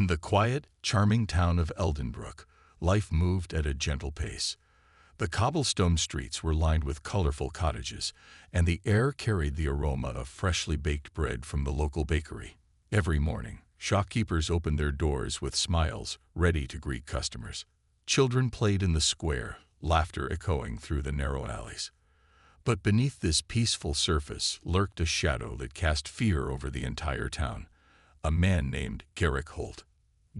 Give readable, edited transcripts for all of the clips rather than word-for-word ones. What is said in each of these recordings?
In the quiet, charming town of Eldenbrook, life moved at a gentle pace. The cobblestone streets were lined with colorful cottages, and the air carried the aroma of freshly baked bread from the local bakery. Every morning, shopkeepers opened their doors with smiles, ready to greet customers. Children played in the square, laughter echoing through the narrow alleys. But beneath this peaceful surface lurked a shadow that cast fear over the entire town. A man named Garrick Holt.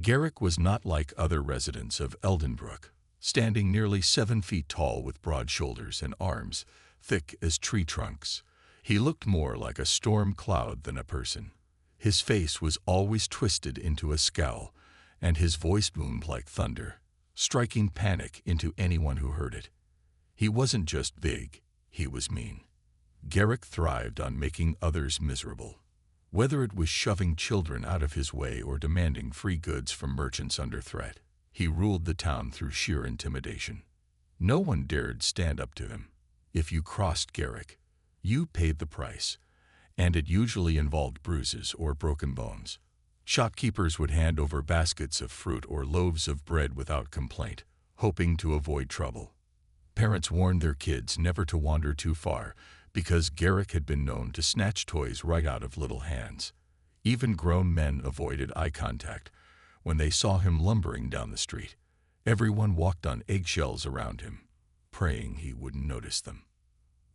Garrick was not like other residents of Eldenbrook, standing nearly 7 feet tall with broad shoulders and arms thick as tree trunks. He looked more like a storm cloud than a person. His face was always twisted into a scowl, and his voice boomed like thunder, striking panic into anyone who heard it. He wasn't just big, he was mean. Garrick thrived on making others miserable. Whether it was shoving children out of his way or demanding free goods from merchants under threat, he ruled the town through sheer intimidation. No one dared stand up to him. If you crossed Garrick, you paid the price, and it usually involved bruises or broken bones. Shopkeepers would hand over baskets of fruit or loaves of bread without complaint, hoping to avoid trouble. Parents warned their kids never to wander too far, because Garrick had been known to snatch toys right out of little hands. Even grown men avoided eye contact when they saw him lumbering down the street. Everyone walked on eggshells around him, praying he wouldn't notice them.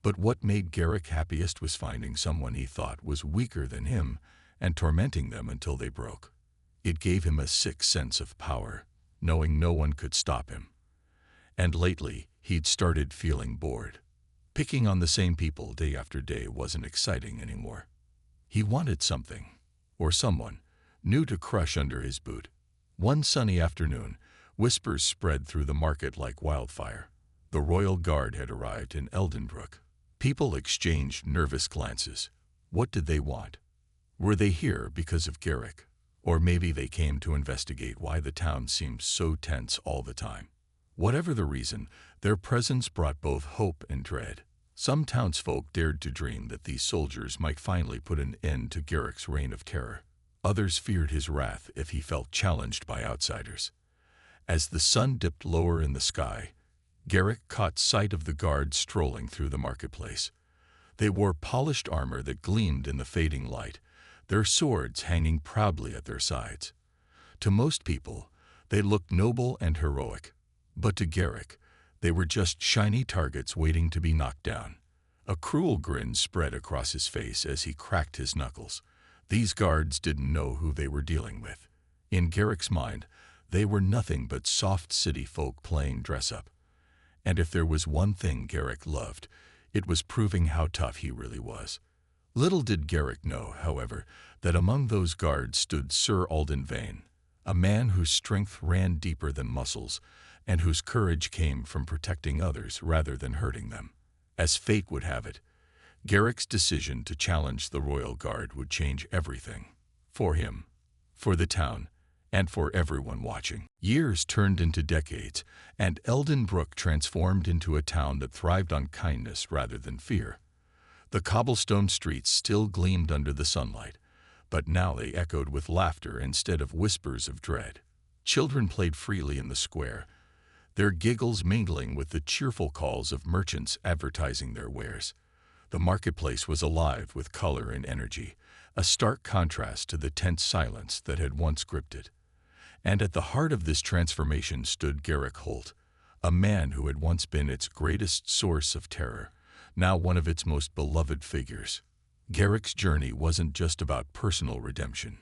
But what made Garrick happiest was finding someone he thought was weaker than him and tormenting them until they broke. It gave him a sick sense of power, knowing no one could stop him. And lately, he'd started feeling bored. Picking on the same people day after day wasn't exciting anymore. He wanted something, or someone, new to crush under his boot. One sunny afternoon, whispers spread through the market like wildfire. The royal guard had arrived in Eldenbrook. People exchanged nervous glances. What did they want? Were they here because of Garrick? Or maybe they came to investigate why the town seemed so tense all the time. Whatever the reason, their presence brought both hope and dread. Some townsfolk dared to dream that these soldiers might finally put an end to Garrick's reign of terror. Others feared his wrath if he felt challenged by outsiders. As the sun dipped lower in the sky, Garrick caught sight of the guards strolling through the marketplace. They wore polished armor that gleamed in the fading light, their swords hanging proudly at their sides. To most people, they looked noble and heroic, but to Garrick, they were just shiny targets waiting to be knocked down. A cruel grin spread across his face as he cracked his knuckles. These guards didn't know who they were dealing with. In Garrick's mind, they were nothing but soft city folk playing dress-up. And if there was one thing Garrick loved, it was proving how tough he really was. Little did Garrick know, however, that among those guards stood Sir Alden, a man whose strength ran deeper than muscles, and whose courage came from protecting others rather than hurting them. As fate would have it, Garrick's decision to challenge the royal guard would change everything. For him, for the town, and for everyone watching. Years turned into decades, and Eldenbrook transformed into a town that thrived on kindness rather than fear. The cobblestone streets still gleamed under the sunlight, but now they echoed with laughter instead of whispers of dread. Children played freely in the square, their giggles mingling with the cheerful calls of merchants advertising their wares. The marketplace was alive with color and energy, a stark contrast to the tense silence that had once gripped it. And at the heart of this transformation stood Garrick Holt, a man who had once been its greatest source of terror, now one of its most beloved figures. Garrick's journey wasn't just about personal redemption.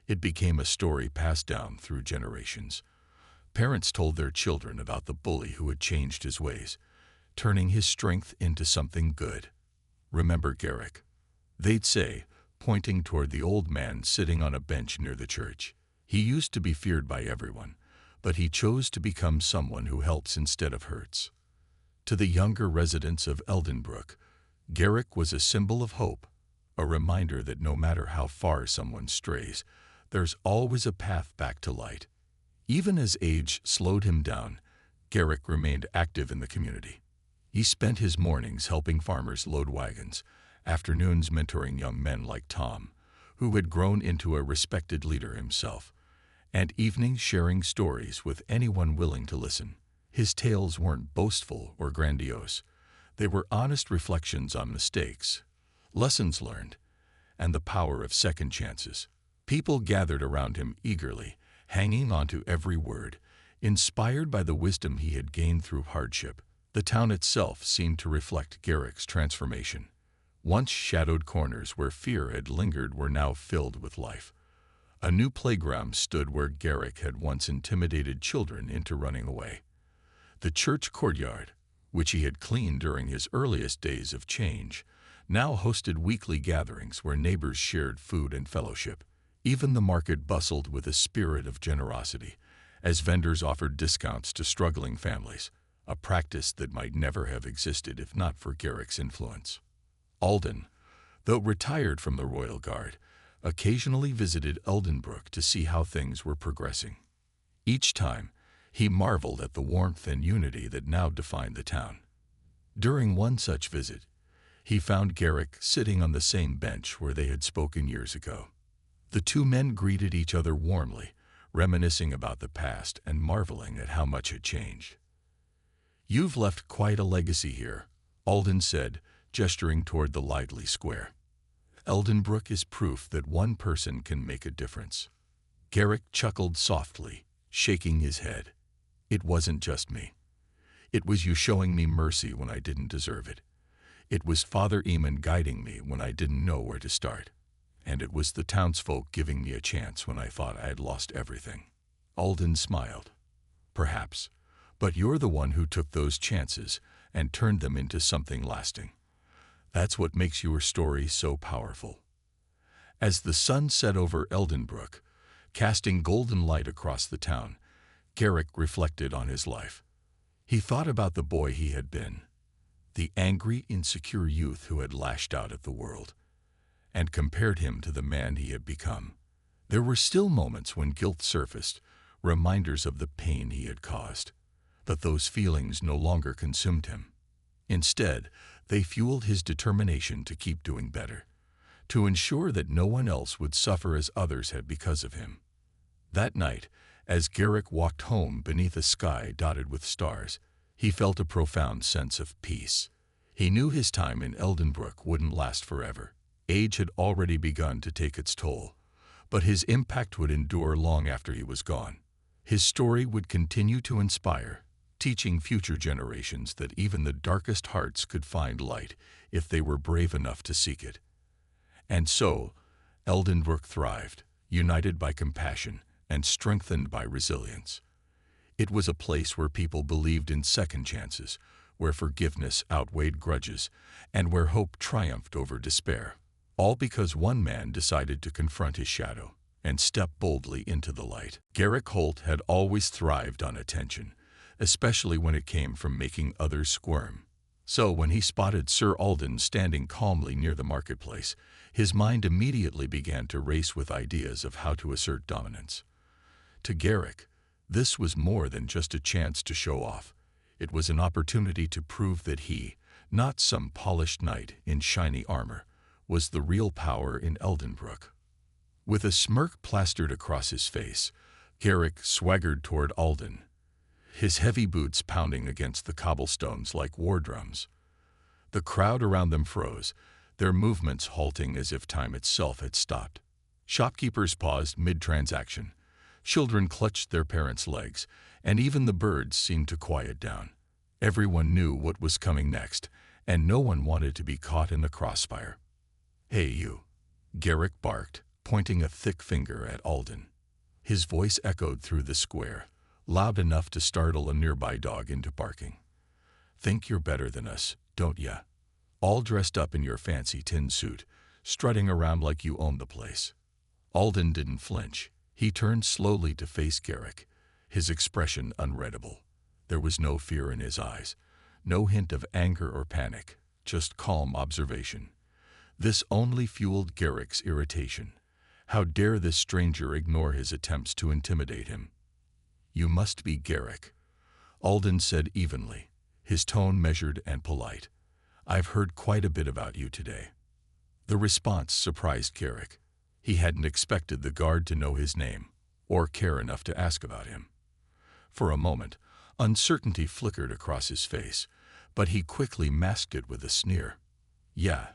It became a story passed down through generations. Parents told their children about the bully who had changed his ways, turning his strength into something good. "Remember Garrick," they'd say, pointing toward the old man sitting on a bench near the church. "He used to be feared by everyone, but he chose to become someone who helps instead of hurts." To the younger residents of Eldenbrook, Garrick was a symbol of hope, a reminder that no matter how far someone strays, there's always a path back to light. Even as age slowed him down, Garrick remained active in the community. He spent his mornings helping farmers load wagons, afternoons mentoring young men like Tom, who had grown into a respected leader himself, and evenings sharing stories with anyone willing to listen. His tales weren't boastful or grandiose. They were honest reflections on mistakes, lessons learned, and the power of second chances. People gathered around him eagerly, hanging on to every word, inspired by the wisdom he had gained through hardship. The town itself seemed to reflect Garrick's transformation. Once shadowed corners where fear had lingered were now filled with life. A new playground stood where Garrick had once intimidated children into running away. The church courtyard, which he had cleaned during his earliest days of change, now hosted weekly gatherings where neighbors shared food and fellowship. Even the market bustled with a spirit of generosity, as vendors offered discounts to struggling families, a practice that might never have existed if not for Garrick's influence. Alden, though retired from the Royal Guard, occasionally visited Eldenbrook to see how things were progressing. Each time, he marveled at the warmth and unity that now defined the town. During one such visit, he found Garrick sitting on the same bench where they had spoken years ago. The two men greeted each other warmly, reminiscing about the past and marveling at how much had changed. "You've left quite a legacy here," Alden said, gesturing toward the lively square. "Eldenbrook is proof that one person can make a difference." Garrick chuckled softly, shaking his head. "It wasn't just me. It was you showing me mercy when I didn't deserve it. It was Father Eamon guiding me when I didn't know where to start. And it was the townsfolk giving me a chance when I thought I had lost everything." Alden smiled. "Perhaps, but you're the one who took those chances and turned them into something lasting. That's what makes your story so powerful." As the sun set over Eldenbrook, casting golden light across the town, Garrick reflected on his life. He thought about the boy he had been, the angry, insecure youth who had lashed out at the world, and compared him to the man he had become. There were still moments when guilt surfaced, reminders of the pain he had caused. But those feelings no longer consumed him. Instead, they fueled his determination to keep doing better, to ensure that no one else would suffer as others had because of him. That night, as Garrick walked home beneath a sky dotted with stars, he felt a profound sense of peace. He knew his time in Eldenbrook wouldn't last forever. Age had already begun to take its toll, but his impact would endure long after he was gone. His story would continue to inspire, teaching future generations that even the darkest hearts could find light if they were brave enough to seek it. And so, Eldenbrook thrived, united by compassion and strengthened by resilience. It was a place where people believed in second chances, where forgiveness outweighed grudges, and where hope triumphed over despair. All because one man decided to confront his shadow and step boldly into the light. Garrick Holt had always thrived on attention, especially when it came from making others squirm. So when he spotted Sir Alden standing calmly near the marketplace, his mind immediately began to race with ideas of how to assert dominance. To Garrick, this was more than just a chance to show off. It was an opportunity to prove that he, not some polished knight in shiny armor, was the real power in Eldenbrook. With a smirk plastered across his face, Garrick swaggered toward Alden, his heavy boots pounding against the cobblestones like war drums. The crowd around them froze, their movements halting as if time itself had stopped. Shopkeepers paused mid-transaction. Children clutched their parents' legs, and even the birds seemed to quiet down. Everyone knew what was coming next, and no one wanted to be caught in the crossfire. "Hey you," Garrick barked, pointing a thick finger at Alden. His voice echoed through the square, loud enough to startle a nearby dog into barking. "Think you're better than us, don't ya? All dressed up in your fancy tin suit, strutting around like you own the place." Alden didn't flinch. He turned slowly to face Garrick, his expression unreadable. There was no fear in his eyes, no hint of anger or panic, just calm observation. This only fueled Garrick's irritation. How dare this stranger ignore his attempts to intimidate him? "You must be Garrick," Alden said evenly, his tone measured and polite. "I've heard quite a bit about you today." The response surprised Garrick. He hadn't expected the guard to know his name. or care enough to ask about him. For a moment, uncertainty flickered across his face, but he quickly masked it with a sneer. "Yeah,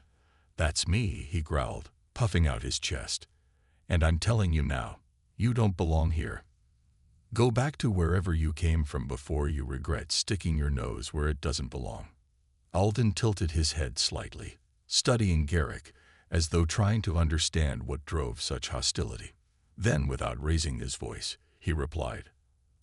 that's me," he growled, puffing out his chest. "And I'm telling you now, you don't belong here. Go back to wherever you came from before you regret sticking your nose where it doesn't belong." Alden tilted his head slightly, studying Garrick as though trying to understand what drove such hostility. Then, without raising his voice, he replied,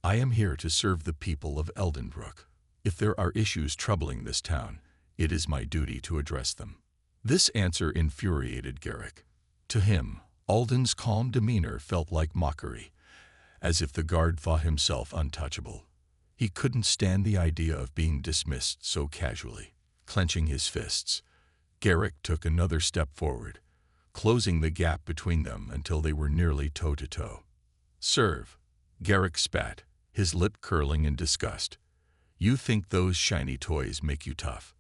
"I am here to serve the people of Eldenbrook. If there are issues troubling this town, it is my duty to address them." This answer infuriated Garrick. To him, Alden's calm demeanor felt like mockery, as if the guard thought himself untouchable. He couldn't stand the idea of being dismissed so casually. Clenching his fists, Garrick took another step forward, closing the gap between them until they were nearly toe-to-toe. "Serve," Garrick spat, his lip curling in disgust. "You think those shiny toys make you tough?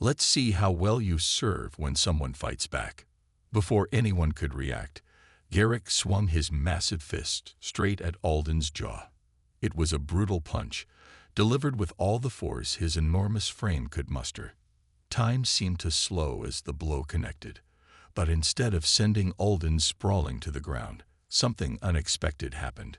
Let's see how well you serve when someone fights back." Before anyone could react, Garrick swung his massive fist straight at Alden's jaw. It was a brutal punch, delivered with all the force his enormous frame could muster. Time seemed to slow as the blow connected, but instead of sending Alden sprawling to the ground, something unexpected happened.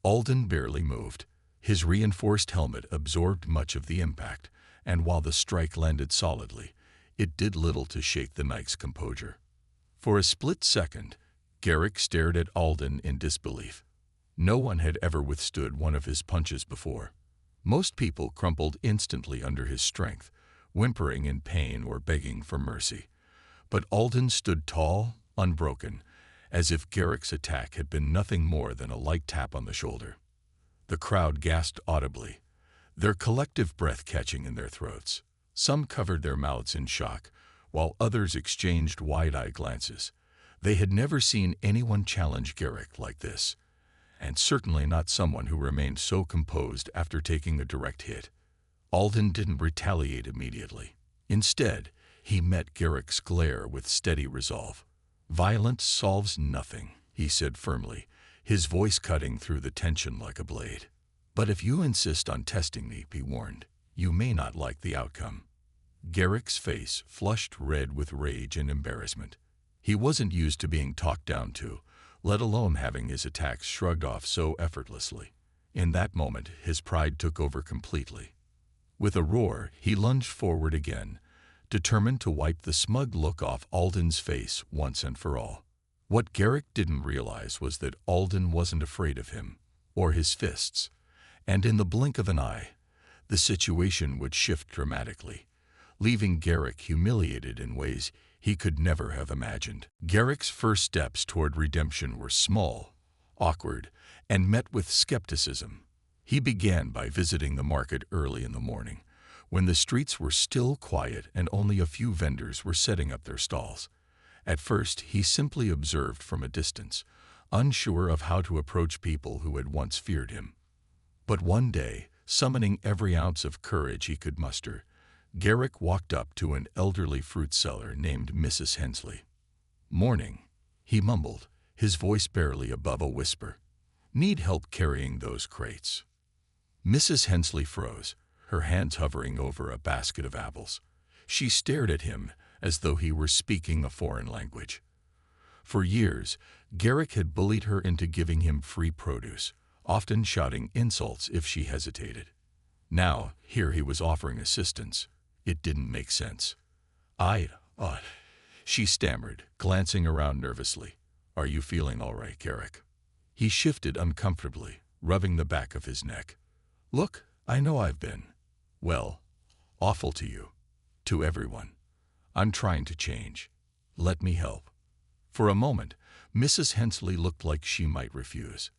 Alden barely moved. His reinforced helmet absorbed much of the impact, and while the strike landed solidly, it did little to shake the knight's composure. For a split second, Garrick stared at Alden in disbelief. No one had ever withstood one of his punches before. Most people crumpled instantly under his strength, whimpering in pain or begging for mercy. But Alden stood tall, unbroken, as if Garrick's attack had been nothing more than a light tap on the shoulder. The crowd gasped audibly, their collective breath catching in their throats. Some covered their mouths in shock, while others exchanged wide-eyed glances. They had never seen anyone challenge Garrick like this, and certainly not someone who remained so composed after taking a direct hit. Alden didn't retaliate immediately. Instead, he met Garrick's glare with steady resolve. "Violence solves nothing," he said firmly, his voice cutting through the tension like a blade. "But if you insist on testing me," he warned, "you may not like the outcome." Garrick's face flushed red with rage and embarrassment. He wasn't used to being talked down to, let alone having his attacks shrugged off so effortlessly. In that moment, his pride took over completely. With a roar, he lunged forward again, determined to wipe the smug look off Alden's face once and for all. What Garrick didn't realize was that Alden wasn't afraid of him, or his fists, and in the blink of an eye, the situation would shift dramatically, leaving Garrick humiliated in ways he could never have imagined. Garrick's first steps toward redemption were small, awkward, and met with skepticism. He began by visiting the market early in the morning, when the streets were still quiet and only a few vendors were setting up their stalls. At first, he simply observed from a distance, unsure of how to approach people who had once feared him. But one day, summoning every ounce of courage he could muster, Garrick walked up to an elderly fruit seller named Mrs. Hensley. "Morning," he mumbled, his voice barely above a whisper. "Need help carrying those crates?" Mrs. Hensley froze, her hands hovering over a basket of apples. She stared at him as though he were speaking a foreign language. For years, Garrick had bullied her into giving him free produce, often shouting insults if she hesitated. Now, here he was offering assistance. It didn't make sense. She stammered, glancing around nervously. "Are you feeling all right, Garrick?" He shifted uncomfortably, rubbing the back of his neck. "Look, I know I've been, well, awful to you, to everyone. I'm trying to change. Let me help." For a moment, Mrs. Hensley looked like she might refuse.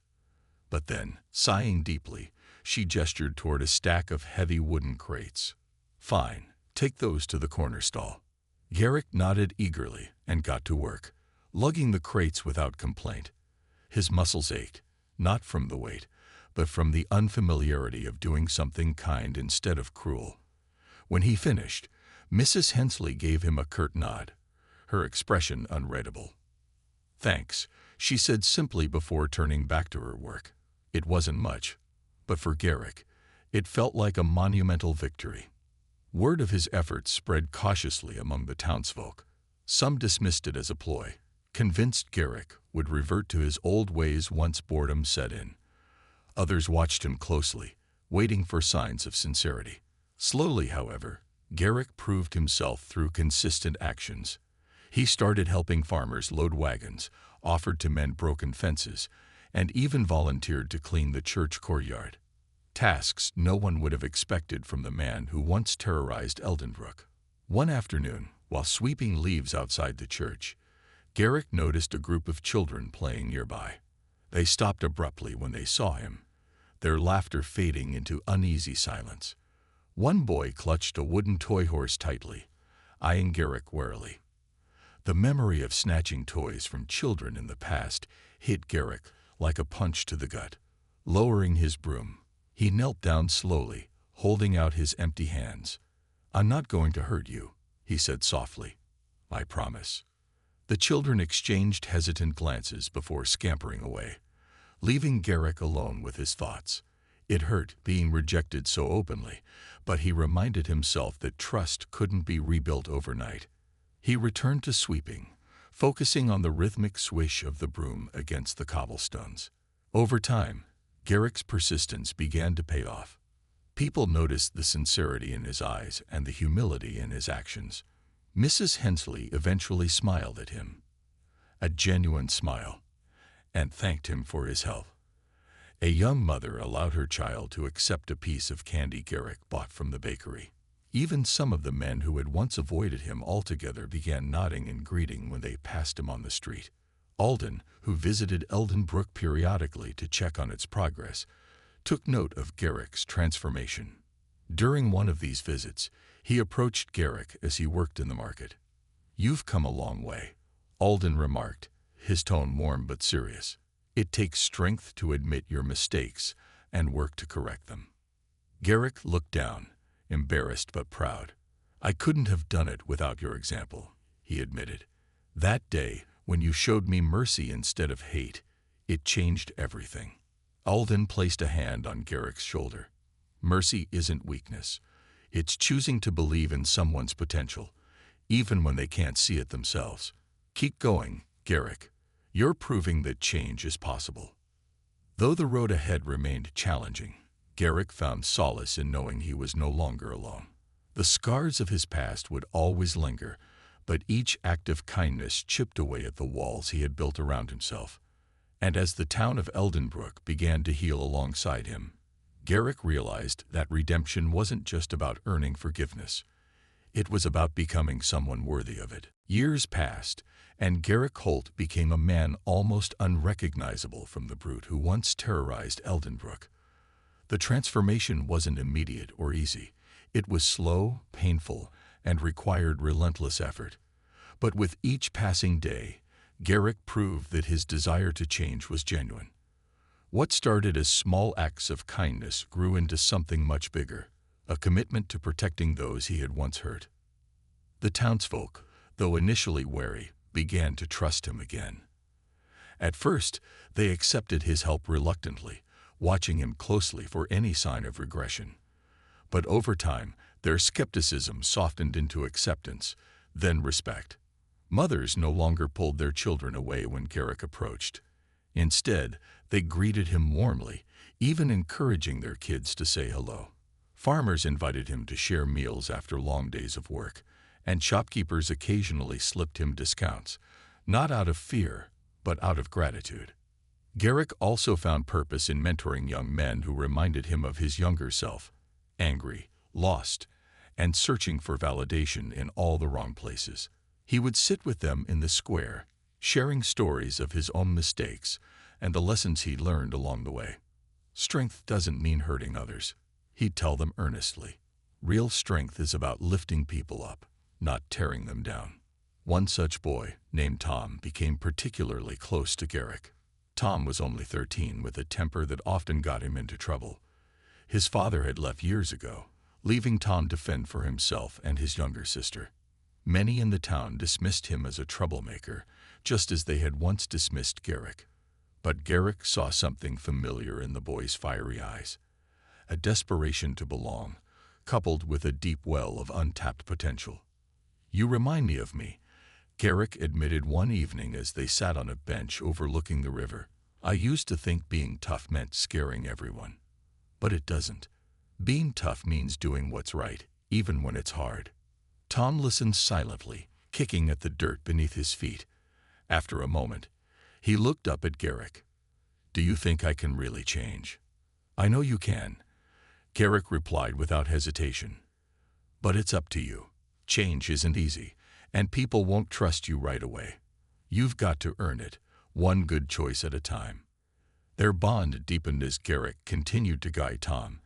But then, sighing deeply, she gestured toward a stack of heavy wooden crates. "Fine, take those to the corner stall." Garrick nodded eagerly and got to work, lugging the crates without complaint. His muscles ached, not from the weight, but from the unfamiliarity of doing something kind instead of cruel. When he finished, Mrs. Hensley gave him a curt nod, her expression unreadable. "Thanks," she said simply before turning back to her work. It wasn't much, but for Garrick, it felt like a monumental victory. Word of his efforts spread cautiously among the townsfolk. Some dismissed it as a ploy, convinced Garrick would revert to his old ways once boredom set in. Others watched him closely, waiting for signs of sincerity. Slowly, however, Garrick proved himself through consistent actions. He started helping farmers load wagons, offered to mend broken fences, and even volunteered to clean the church courtyard. Tasks no one would have expected from the man who once terrorized Eldenbrook. One afternoon, while sweeping leaves outside the church, Garrick noticed a group of children playing nearby. They stopped abruptly when they saw him, their laughter fading into uneasy silence. One boy clutched a wooden toy horse tightly, eyeing Garrick warily. The memory of snatching toys from children in the past hit Garrick like a punch to the gut. Lowering his broom, he knelt down slowly, holding out his empty hands. "I'm not going to hurt you," he said softly. "I promise." The children exchanged hesitant glances before scampering away, leaving Garrick alone with his thoughts. It hurt being rejected so openly, but he reminded himself that trust couldn't be rebuilt overnight. He returned to sweeping, focusing on the rhythmic swish of the broom against the cobblestones. Over time, Garrick's persistence began to pay off. People noticed the sincerity in his eyes and the humility in his actions. Mrs. Hensley eventually smiled at him, a genuine smile, and thanked him for his help. A young mother allowed her child to accept a piece of candy Garrick bought from the bakery. Even some of the men who had once avoided him altogether began nodding and greeting when they passed him on the street. Alden, who visited Eldenbrook periodically to check on its progress, took note of Garrick's transformation. During one of these visits, he approached Garrick as he worked in the market. "You've come a long way," Alden remarked, his tone warm but serious. "It takes strength to admit your mistakes and work to correct them." Garrick looked down, embarrassed but proud. "I couldn't have done it without your example," he admitted. "That day, when you showed me mercy instead of hate, it changed everything." Alden placed a hand on Garrick's shoulder. "Mercy isn't weakness. It's choosing to believe in someone's potential, even when they can't see it themselves. Keep going, Garrick. You're proving that change is possible." Though the road ahead remained challenging, Garrick found solace in knowing he was no longer alone. The scars of his past would always linger, but each act of kindness chipped away at the walls he had built around himself. And as the town of Eldenbrook began to heal alongside him, Garrick realized that redemption wasn't just about earning forgiveness. It was about becoming someone worthy of it. Years passed, and Garrick Holt became a man almost unrecognizable from the brute who once terrorized Eldenbrook. The transformation wasn't immediate or easy. It was slow, painful, and required relentless effort. But with each passing day, Garrick proved that his desire to change was genuine. What started as small acts of kindness grew into something much bigger, a commitment to protecting those he had once hurt. The townsfolk, though initially wary, began to trust him again. At first, they accepted his help reluctantly, watching him closely for any sign of regression. But over time, their skepticism softened into acceptance, then respect. Mothers no longer pulled their children away when Garrick approached. Instead, they greeted him warmly, even encouraging their kids to say hello. Farmers invited him to share meals after long days of work, and shopkeepers occasionally slipped him discounts, not out of fear, but out of gratitude. Garrick also found purpose in mentoring young men who reminded him of his younger self, angry, lost, and searching for validation in all the wrong places. He would sit with them in the square, sharing stories of his own mistakes and the lessons he learned along the way. Strength doesn't mean hurting others, he'd tell them earnestly. Real strength is about lifting people up, not tearing them down. One such boy, named Tom, became particularly close to Garrick. Tom was only 13 with a temper that often got him into trouble. His father had left years ago, leaving Tom to fend for himself and his younger sister. Many in the town dismissed him as a troublemaker, just as they had once dismissed Garrick. But Garrick saw something familiar in the boy's fiery eyes, a desperation to belong, coupled with a deep well of untapped potential. "You remind me of me," Garrick admitted one evening as they sat on a bench overlooking the river. "I used to think being tough meant scaring everyone. But it doesn't. Being tough means doing what's right, even when it's hard." Tom listened silently, kicking at the dirt beneath his feet. After a moment, he looked up at Garrick. "Do you think I can really change?" "I know you can," Garrick replied without hesitation. "But it's up to you. Change isn't easy, and people won't trust you right away. You've got to earn it, one good choice at a time." Their bond deepened as Garrick continued to guide Tom,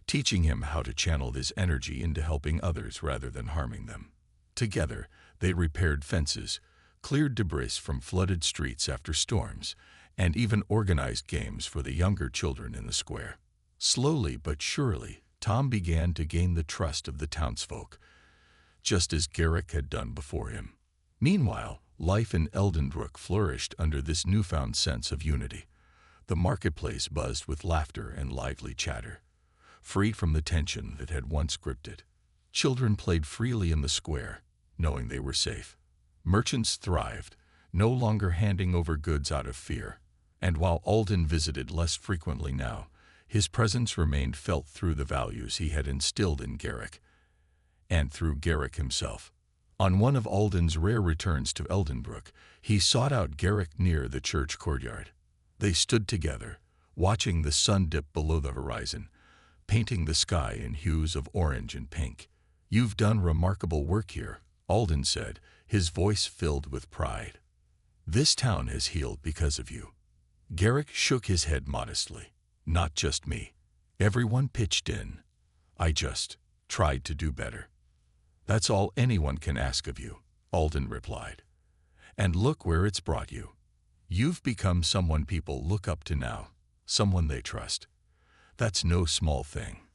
teaching him how to channel his energy into helping others rather than harming them. Together, they repaired fences, cleared debris from flooded streets after storms, and even organized games for the younger children in the square. Slowly but surely, Tom began to gain the trust of the townsfolk, just as Garrick had done before him. Meanwhile, life in Eldenbrook flourished under this newfound sense of unity. The marketplace buzzed with laughter and lively chatter, freed from the tension that had once gripped it. Children played freely in the square, knowing they were safe. Merchants thrived, no longer handing over goods out of fear. And while Alden visited less frequently now, his presence remained felt through the values he had instilled in Garrick, and through Garrick himself. On one of Alden's rare returns to Eldenbrook, he sought out Garrick near the church courtyard. They stood together, watching the sun dip below the horizon, painting the sky in hues of orange and pink. "You've done remarkable work here," Alden said, his voice filled with pride. "This town has healed because of you." Garrick shook his head modestly. "Not just me. Everyone pitched in. I just tried to do better." "That's all anyone can ask of you," Alden replied. "And look where it's brought you. You've become someone people look up to now, someone they trust. That's no small thing."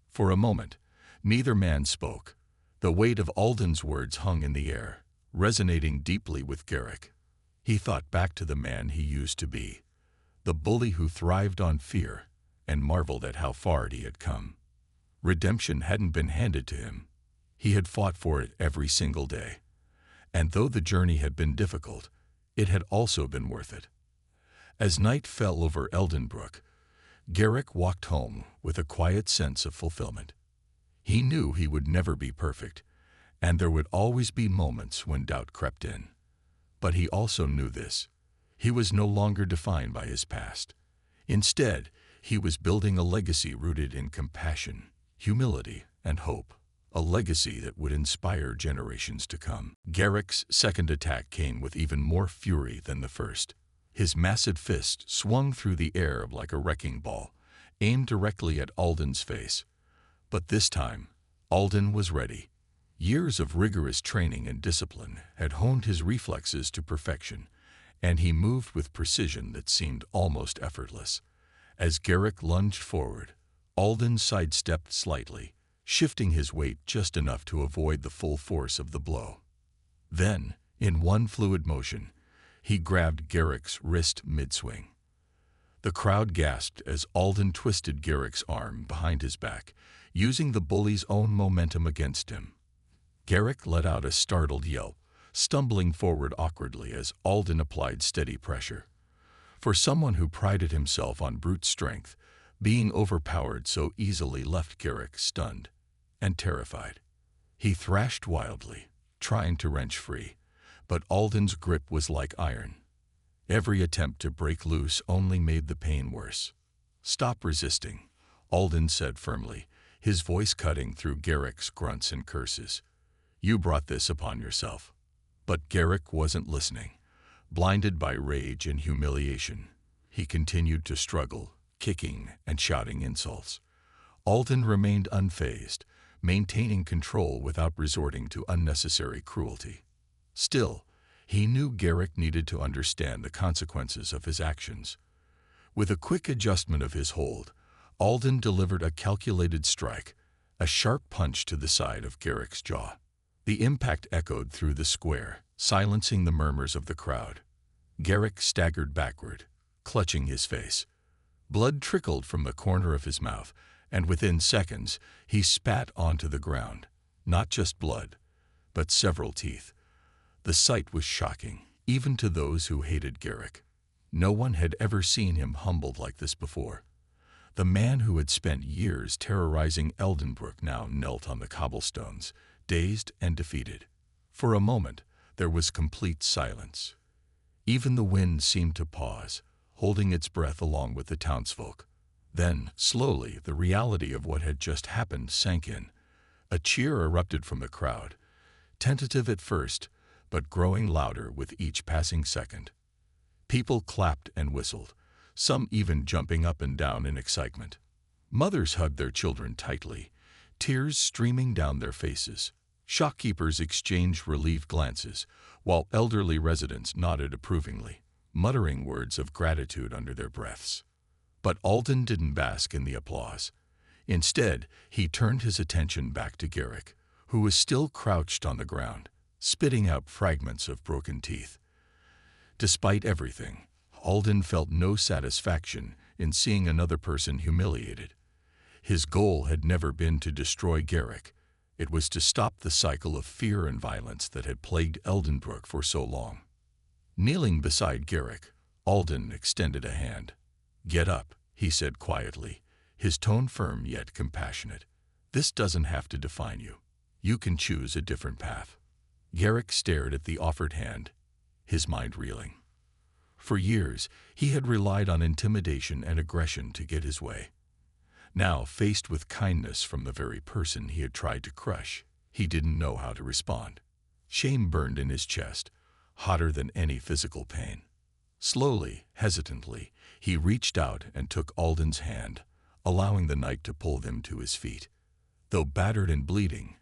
For a moment, neither man spoke. The weight of Alden's words hung in the air, resonating deeply with Garrick. He thought back to the man he used to be, the bully who thrived on fear, and marveled at how far he had come. Redemption hadn't been handed to him. He had fought for it every single day. And though the journey had been difficult, it had also been worth it. As night fell over Eldenbrook, Garrick walked home with a quiet sense of fulfillment. He knew he would never be perfect, and there would always be moments when doubt crept in. But he also knew this: he was no longer defined by his past. Instead, he was building a legacy rooted in compassion, humility, and hope. A legacy that would inspire generations to come. Garrick's second attack came with even more fury than the first. His massive fist swung through the air like a wrecking ball, aimed directly at Alden's face. But this time, Alden was ready. Years of rigorous training and discipline had honed his reflexes to perfection, and he moved with precision that seemed almost effortless. As Garrick lunged forward, Alden sidestepped slightly, shifting his weight just enough to avoid the full force of the blow. Then, in one fluid motion, he grabbed Garrick's wrist mid-swing. The crowd gasped as Alden twisted Garrick's arm behind his back, using the bully's own momentum against him. Garrick let out a startled yelp, stumbling forward awkwardly as Alden applied steady pressure. For someone who prided himself on brute strength, being overpowered so easily left Garrick stunned and terrified. He thrashed wildly, trying to wrench free, but Alden's grip was like iron. Every attempt to break loose only made the pain worse. "Stop resisting," Alden said firmly, his voice cutting through Garrick's grunts and curses. "You brought this upon yourself." But Garrick wasn't listening. Blinded by rage and humiliation, he continued to struggle, kicking and shouting insults. Alden remained unfazed, maintaining control without resorting to unnecessary cruelty. Still, he knew Garrick needed to understand the consequences of his actions. With a quick adjustment of his hold, Alden delivered a calculated strike, a sharp punch to the side of Garrick's jaw. The impact echoed through the square, silencing the murmurs of the crowd. Garrick staggered backward, clutching his face. Blood trickled from the corner of his mouth, and within seconds he spat onto the ground. Not just blood, but several teeth. The sight was shocking, even to those who hated Garrick. No one had ever seen him humbled like this before. The man who had spent years terrorizing Eldenbrook now knelt on the cobblestones, dazed and defeated. For a moment, there was complete silence. Even the wind seemed to pause, holding its breath along with the townsfolk. Then, slowly, the reality of what had just happened sank in. A cheer erupted from the crowd, tentative at first, but growing louder with each passing second. People clapped and whistled, some even jumping up and down in excitement. Mothers hugged their children tightly, tears streaming down their faces. Shopkeepers exchanged relieved glances, while elderly residents nodded approvingly, muttering words of gratitude under their breaths. But Alden didn't bask in the applause. Instead, he turned his attention back to Garrick, who was still crouched on the ground, spitting out fragments of broken teeth. Despite everything, Alden felt no satisfaction in seeing another person humiliated. His goal had never been to destroy Garrick. It was to stop the cycle of fear and violence that had plagued Eldenbrook for so long. Kneeling beside Garrick, Alden extended a hand. "Get up," he said quietly, his tone firm yet compassionate. "This doesn't have to define you. You can choose a different path." Garrick stared at the offered hand, his mind reeling. For years, he had relied on intimidation and aggression to get his way. Now, faced with kindness from the very person he had tried to crush, he didn't know how to respond. Shame burned in his chest, hotter than any physical pain. Slowly, hesitantly, he reached out and took Alden's hand, allowing the knight to pull them to his feet. Though battered and bleeding,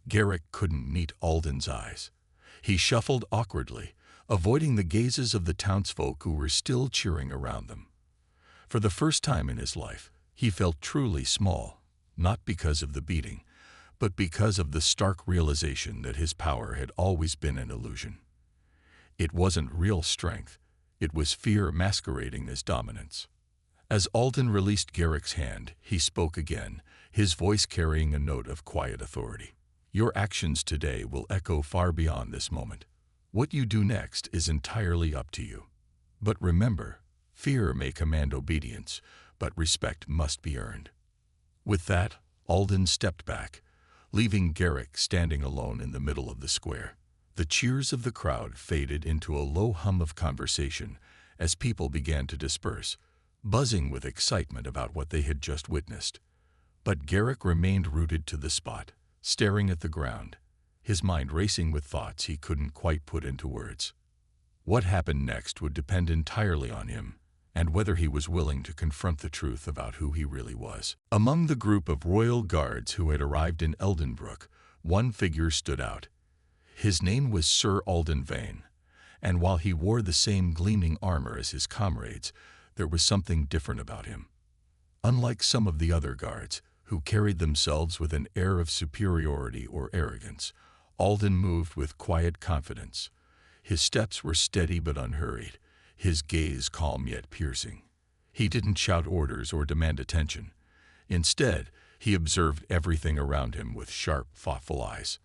Garrick couldn't meet Alden's eyes. He shuffled awkwardly, avoiding the gazes of the townsfolk who were still cheering around them. For the first time in his life, he felt truly small, not because of the beating, but because of the stark realization that his power had always been an illusion. It wasn't real strength, it was fear masquerading as dominance. As Alden released Garrick's hand, he spoke again, his voice carrying a note of quiet authority. "Your actions today will echo far beyond this moment. What you do next is entirely up to you. But remember, fear may command obedience, but respect must be earned." With that, Alden stepped back, leaving Garrick standing alone in the middle of the square. The cheers of the crowd faded into a low hum of conversation as people began to disperse, buzzing with excitement about what they had just witnessed. But Garrick remained rooted to the spot, staring at the ground, his mind racing with thoughts he couldn't quite put into words. What happened next would depend entirely on him, and whether he was willing to confront the truth about who he really was. Among the group of royal guards who had arrived in Eldenbrook, one figure stood out. His name was Sir Alden Vane, and while he wore the same gleaming armor as his comrades, there was something different about him. Unlike some of the other guards, who carried themselves with an air of superiority or arrogance, Alden moved with quiet confidence. His steps were steady but unhurried, his gaze calm yet piercing. He didn't shout orders or demand attention. Instead, he observed everything around him with sharp, thoughtful eyes.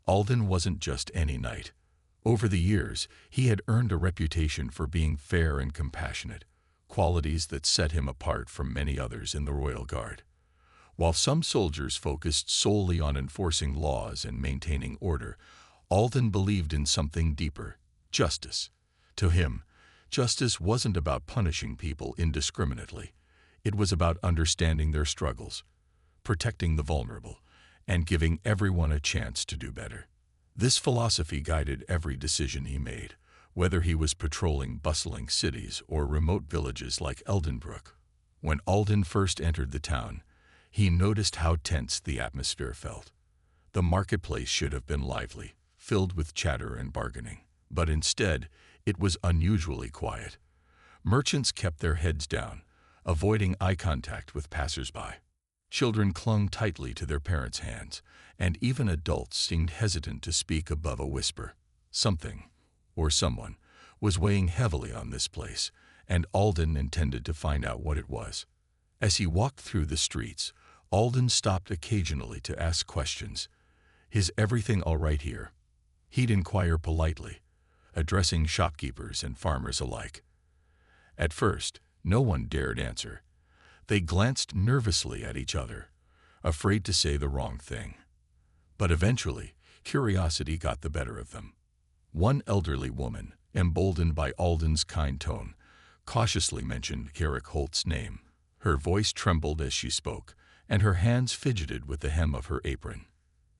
Alden wasn't just any knight. Over the years, he had earned a reputation for being fair and compassionate, qualities that set him apart from many others in the royal guard. While some soldiers focused solely on enforcing laws and maintaining order, Alden believed in something deeper: justice. To him, justice wasn't about punishing people indiscriminately. It was about understanding their struggles, protecting the vulnerable, and giving everyone a chance to do better. This philosophy guided every decision he made, whether he was patrolling bustling cities or remote villages like Eldenbrook. When Alden first entered the town, he noticed how tense the atmosphere felt. The marketplace should have been lively, filled with chatter and bargaining, but instead, it was unusually quiet. Merchants kept their heads down, avoiding eye contact with passers-by. Children clung tightly to their parents' hands, and even adults seemed hesitant to speak above a whisper. Something, or someone, was weighing heavily on this place, and Alden intended to find out what it was. As he walked through the streets, Alden stopped occasionally to ask questions. "Is everything all right here?" He'd inquire politely, addressing shopkeepers and farmers alike. At first, no one dared answer. They glanced nervously at each other, afraid to say the wrong thing. But eventually, curiosity got the better of them. One elderly woman, emboldened by Alden's kind tone, cautiously mentioned Garrick Holt's name. Her voice trembled as she spoke, and her hands fidgeted with the hem of her apron.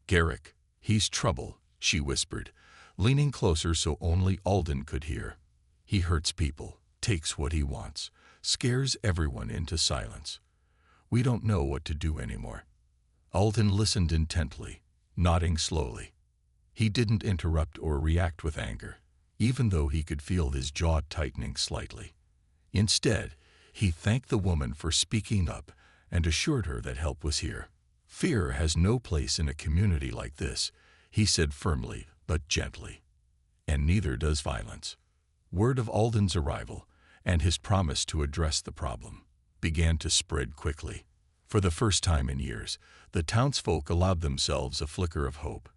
"Garrick, he's trouble," she whispered, leaning closer so only Alden could hear. "He hurts people, takes what he wants, scares everyone into silence. We don't know what to do anymore." Alden listened intently, nodding slowly. He didn't interrupt or react with anger, even though he could feel his jaw tightening slightly. Instead, he thanked the woman for speaking up and assured her that help was here. "Fear has no place in a community like this," he said firmly but gently. "And neither does violence." Word of Alden's arrival, and his promise to address the problem, began to spread quickly. For the first time in years, the townsfolk allowed themselves a flicker of hope.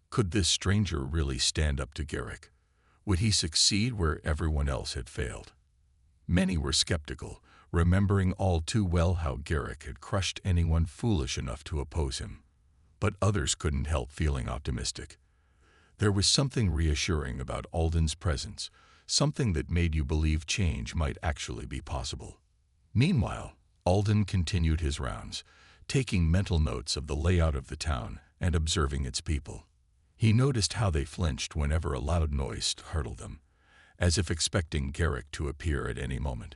Could this stranger really stand up to Garrick? Would he succeed where everyone else had failed? Many were skeptical, remembering all too well how Garrick had crushed anyone foolish enough to oppose him. But others couldn't help feeling optimistic. There was something reassuring about Alden's presence, something that made you believe change might actually be possible. Meanwhile, Alden continued his rounds, taking mental notes of the layout of the town and observing its people. He noticed how they flinched whenever a loud noise startled them, as if expecting Garrick to appear at any moment.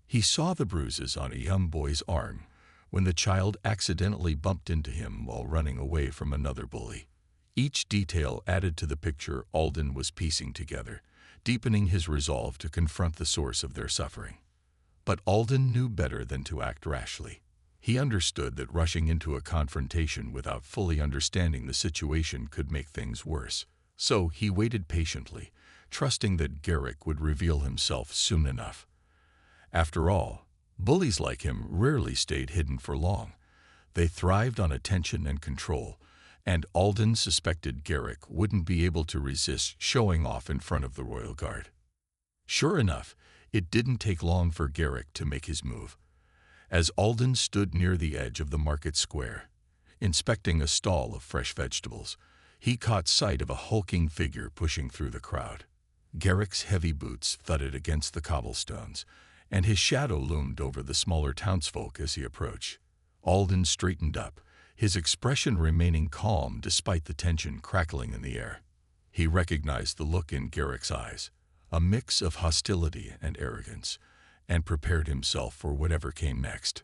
He saw the bruises on a young boy's arm when the child accidentally bumped into him while running away from another bully. Each detail added to the picture Alden was piecing together, deepening his resolve to confront the source of their suffering. But Alden knew better than to act rashly. He understood that rushing into a confrontation without fully understanding the situation could make things worse. So he waited patiently, trusting that Garrick would reveal himself soon enough. After all, bullies like him rarely stayed hidden for long. They thrived on attention and control, and Alden suspected Garrick wouldn't be able to resist showing off in front of the Royal Guard. Sure enough, it didn't take long for Garrick to make his move. As Alden stood near the edge of the market square, inspecting a stall of fresh vegetables, he caught sight of a hulking figure pushing through the crowd. Garrick's heavy boots thudded against the cobblestones, and his shadow loomed over the smaller townsfolk as he approached. Alden straightened up, his expression remaining calm despite the tension crackling in the air. He recognized the look in Garrick's eyes, a mix of hostility and arrogance, and prepared himself for whatever came next.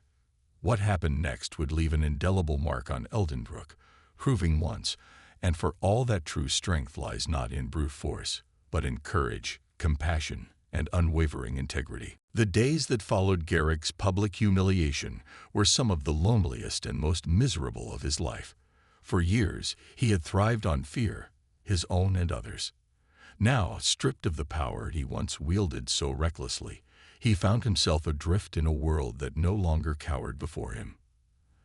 What happened next would leave an indelible mark on Eldenbrook, proving once and for all that true strength lies not in brute force, but in courage, compassion, and unwavering integrity. The days that followed Garrick's public humiliation were some of the loneliest and most miserable of his life. For years, he had thrived on fear, his own and others. Now, stripped of the power he once wielded so recklessly, he found himself adrift in a world that no longer cowered before him.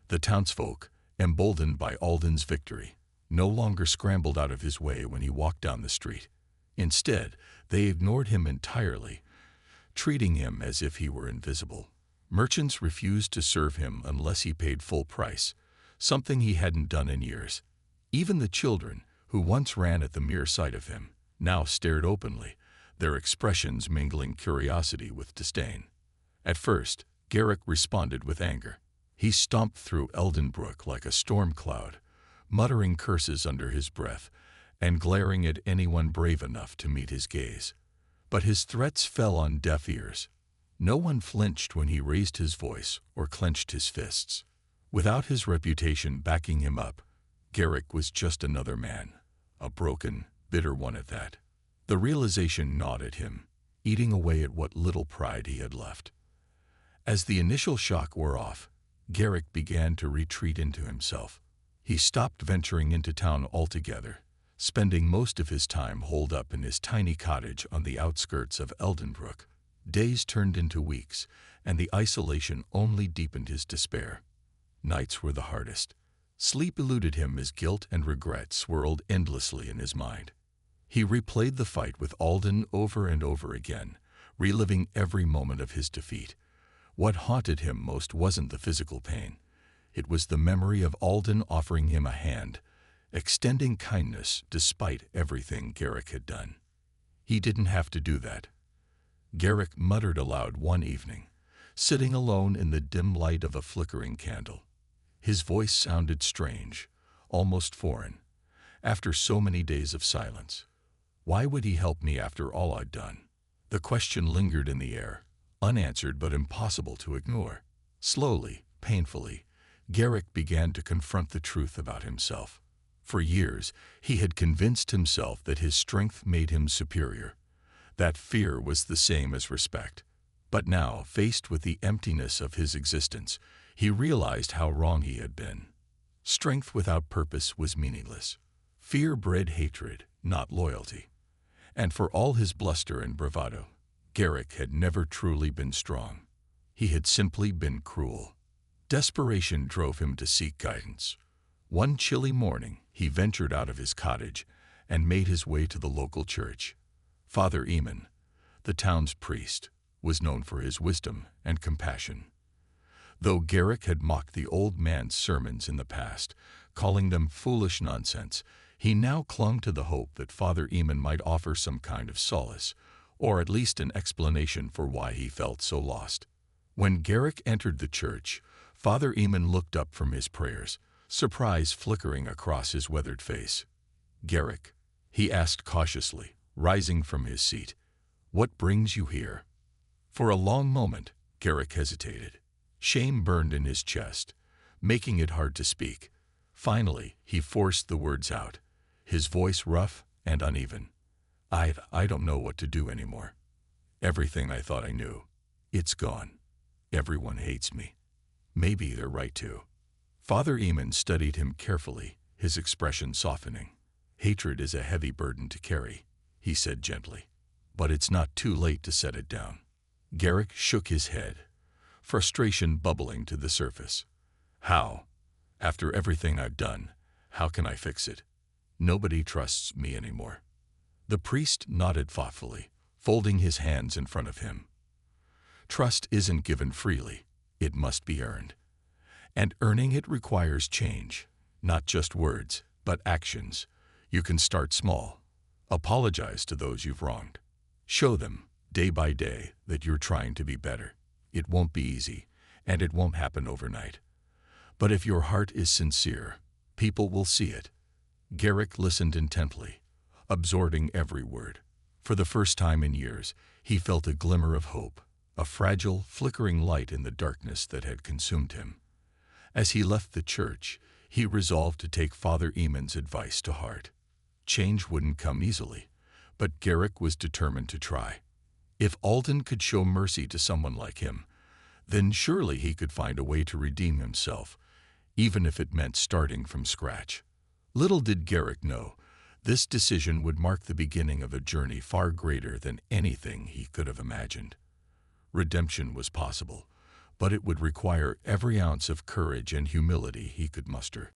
The townsfolk, emboldened by Alden's victory, no longer scrambled out of his way when he walked down the street. Instead, they ignored him entirely, treating him as if he were invisible. Merchants refused to serve him unless he paid full price, something he hadn't done in years. Even the children, who once ran at the mere sight of him, now stared openly, their expressions mingling curiosity with disdain. At first, Garrick responded with anger. He stomped through Eldenbrook like a storm cloud, muttering curses under his breath and glaring at anyone brave enough to meet his gaze. But his threats fell on deaf ears. No one flinched when he raised his voice or clenched his fists. Without his reputation backing him up, Garrick was just another man, a broken, bitter one at that. The realization gnawed at him, eating away at what little pride he had left. As the initial shock wore off, Garrick began to retreat into himself. He stopped venturing into town altogether, spending most of his time holed up in his tiny cottage on the outskirts of Eldenbrook. Days turned into weeks, and the isolation only deepened his despair. Nights were the hardest. Sleep eluded him as guilt and regret swirled endlessly in his mind. He replayed the fight with Alden over and over again, reliving every moment of his defeat. What haunted him most wasn't the physical pain. It was the memory of Alden offering him a hand, extending kindness despite everything Garrick had done. He didn't have to do that. Garrick muttered aloud one evening, sitting alone in the dim light of a flickering candle. His voice sounded strange, almost foreign, after so many days of silence. Why would he help me after all I'd done? The question lingered in the air, unanswered but impossible to ignore. Slowly, painfully, Garrick began to confront the truth about himself. For years, he had convinced himself that his strength made him superior, that fear was the same as respect. But now, faced with the emptiness of his existence, he realized how wrong he had been. Strength without purpose was meaningless. Fear bred hatred, not loyalty. And for all his bluster and bravado, Garrick had never truly been strong. He had simply been cruel. Desperation drove him to seek guidance. One chilly morning, he ventured out of his cottage and made his way to the local church. Father Eamon, the town's priest, was known for his wisdom and compassion. Though Garrick had mocked the old man's sermons in the past, calling them foolish nonsense, he now clung to the hope that Father Eamon might offer some kind of solace, or at least an explanation for why he felt so lost. When Garrick entered the church, Father Eamon looked up from his prayers, surprise flickering across his weathered face. "Garrick," he asked cautiously, rising from his seat, "what brings you here?" For a long moment, Garrick hesitated. Shame burned in his chest, making it hard to speak. Finally, he forced the words out, his voice rough and uneven. I don't know what to do anymore. Everything I thought I knew, it's gone. Everyone hates me. Maybe they're right too." Father Eamon studied him carefully, his expression softening. "Hatred is a heavy burden to carry," he said gently, "but it's not too late to set it down." Garrick shook his head, frustration bubbling to the surface. "How? After everything I've done, how can I fix it? Nobody trusts me anymore." The priest nodded thoughtfully, folding his hands in front of him. "Trust isn't given freely. It must be earned. And earning it requires change, not just words, but actions. You can start small. Apologize to those you've wronged. Show them, day by day, that you're trying to be better. It won't be easy, and it won't happen overnight. But if your heart is sincere, people will see it." Garrick listened intently, absorbing every word. For the first time in years, he felt a glimmer of hope, a fragile, flickering light in the darkness that had consumed him. As he left the church, he resolved to take Father Eamon's advice to heart. Change wouldn't come easily, but Garrick was determined to try. If Alden could show mercy to someone like him, then surely he could find a way to redeem himself, even if it meant starting from scratch. Little did Garrick know, this decision would mark the beginning of a journey far greater than anything he could have imagined. Redemption was possible, but it would require every ounce of courage and humility he could muster.